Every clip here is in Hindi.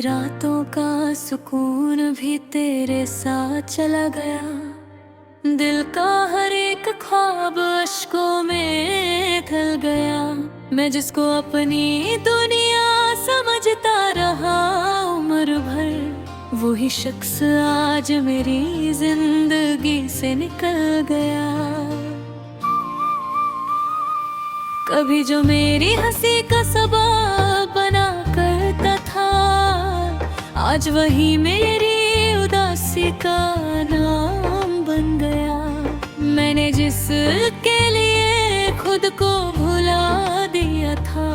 रातों का सुकून भी तेरे साथ चला गया। दिल का हर एक ख्वाब अश्कों में ढल गया। मैं जिसको अपनी दुनिया समझता रहा उम्र भर, वही शख्स आज मेरी जिंदगी से निकल गया। कभी जो मेरी हंसी का सबब बना करता था, आज वही मेरी उदासी का नाम बन गया। मैंने जिसके लिए खुद को भुला दिया था,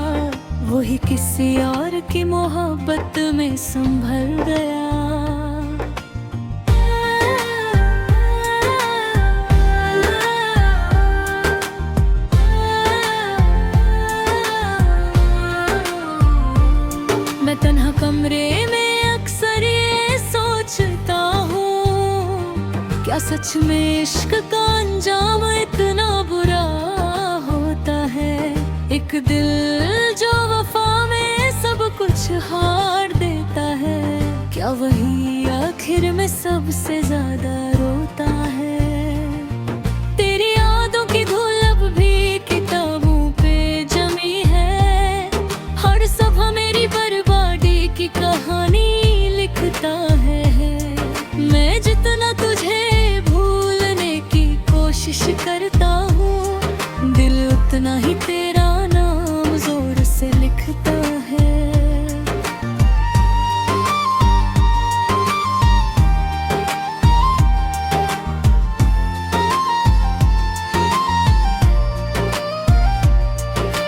वही किसी और की मोहब्बत में संभल गया। मैं तन्हा कमरे में अक्सर ये सोचता हूँ, क्या सच में इश्क का अंजाम इतना बुरा होता है। एक दिल जो वफा में सब कुछ हार देता है, क्या वही आखिर में सबसे ज्यादा रोता है। तेरी यादों की धूल अब भी किताबों पे जमी है, हर सफा मेरी बर्बादी की कहानी लिखता है। मैं जितना तुझे भूलने की कोशिश करता हूँ, दिल उतना ही तेरा नाम जोर से लिखता है।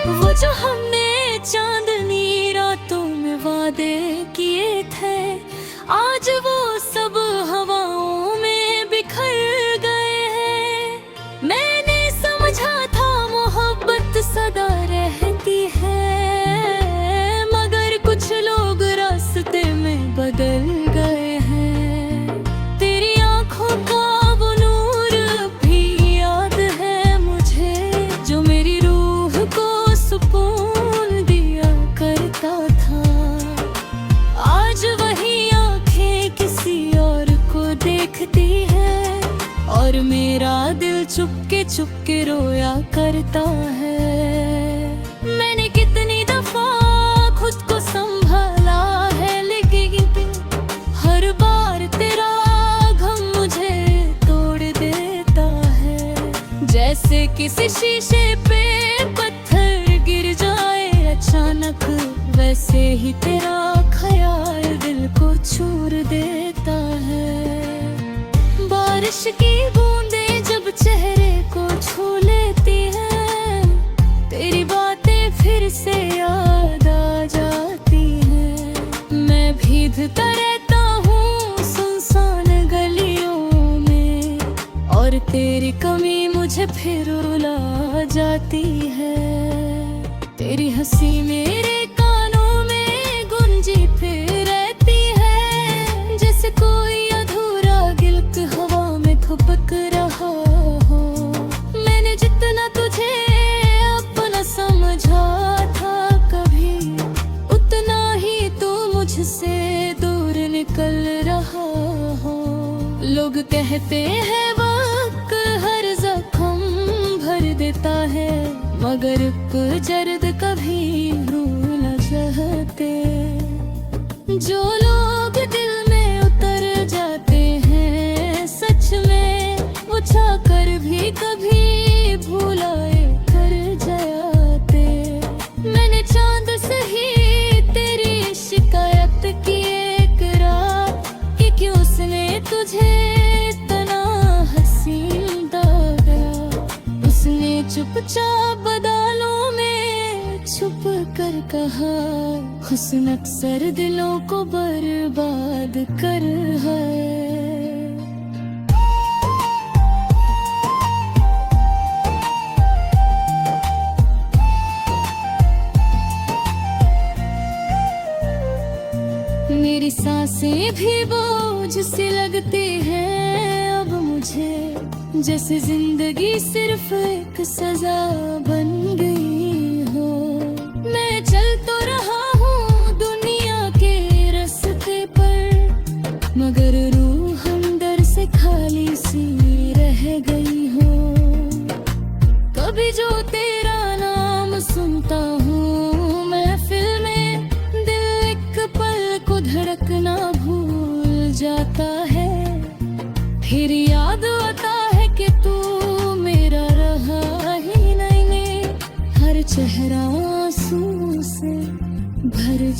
वो जो हमने चांदनी रातों में वादे किए थे, आज वो सब हवाओं में बिखर गए हैं। मैंने समझा था मोहब्बत सदा रहती है, मगर कुछ लोग रास्ते में बदल गए हैं। तेरी आंखों का वो नूर भी याद है मुझे, जो मेरी रूह को सुकून दिया करता था। आज वही आंखें किसी और को देखती है, और मेरा दिल चुपके रोया करता है। मैंने कितनी दफा खुद को संभाला है, लेकिन हर बार तेरा गम मुझे तोड़ देता है। जैसे किसी शीशे पे पत्थर गिर जाए अचानक, वैसे ही तेरा ख्याल दिल को चूर देता है। बारिश की बूंदें जब चेहरे को छू लेती हैं, तेरी बातें फिर से याद आ जाती हैं। मैं भीगता रहता हूँ सुनसान गलियों में, और तेरी कमी मुझे फिर रुला जाती है। तेरी हंसी मेरे कानों में गूंजी फिर रहती है, जैसे कोई अधूरा गिल्क हवा में खुपक रहा हो। मैंने जितना तुझे अपना समझा था कभी, उतना ही तू मुझसे दूर निकल रहा हो। लोग कहते हैं वक्त हर जख्म भर देता है, मगर जर्द कभी भूल न चाहते। जो लोग दिल में उतर जाते हैं सच में, वो चाहकर भी कभी भुलाए कर जाते। मैंने चांद से ही तेरी शिकायत की एक रात, कि क्यों उसने तुझे इतना हसीन दागा। उसने चुपचाप बादलों में छुप कर कहा, हुस्न अक्सर दिलों को बर्बाद कर है। मेरी सांसें भी बोझ सी लगती हैं अब मुझे, जैसे जिंदगी सिर्फ एक सजा बन गई हो। मैं चल तो रहा हूँ दुनिया के रास्ते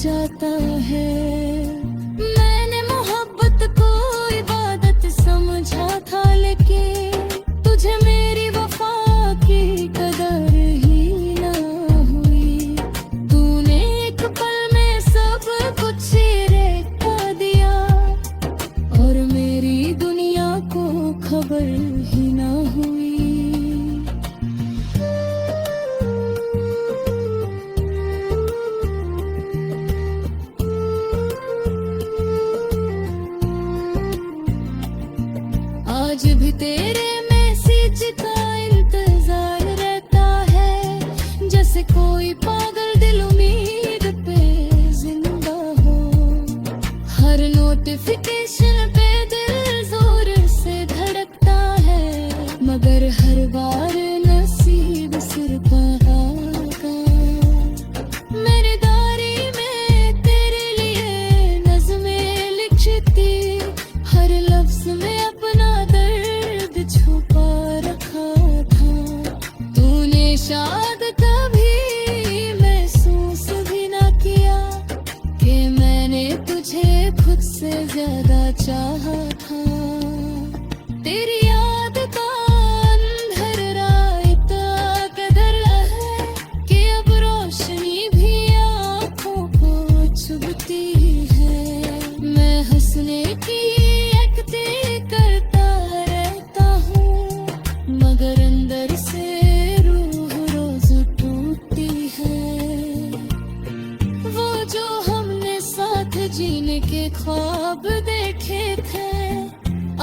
जाता है। मैंने मोहब्बत को इबादत समझा था, लेकिन तुझे मेरी वफा की कदर ही ना हुई। तूने एक पल में सब कुछ रेखा दिया और मेरी दुनिया को खबर ही ना हुई। आज भी तेरे मैसेज का इंतजार रहता है, जैसे कोई पागल दिल उम्मीद पे जिंदा हो। हर नोटिफिकेशन पे दिल जोर से धड़कता है, मगर हर बार नसीब सिर पर आगा। मेरे डायरी में तेरे लिए नज़में लिखती, हर लफ्ज में अपना दर्द छुपा रखा था। तूने शायद कभी महसूस भी ना किया कि मैंने तुझे खुद से ज्यादा चाहा था। तेरी याद का अंधेरा इतना कदर है कि अब रोशनी भी आँखों को चुभती है। मैं हंसने की करता रहता हूँ, मगर अंदर से रूह रोज टूटती है। वो जो हमने साथ जीने के ख्वाब देखे थे,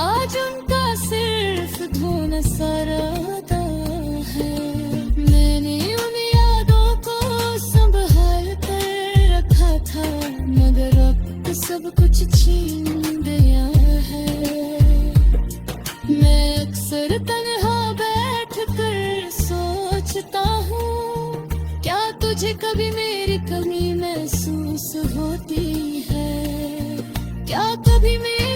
आज उनका सिर्फ धुन सा रहता है। मैंने उन यादों को संभाल कर रखा था, मगर अब सब कुछ छीन गया है। मैं अक्सर तन्हा बैठ कर सोचता हूँ, क्या तुझे कभी मेरी कमी महसूस होती है? क्या कभी मेरी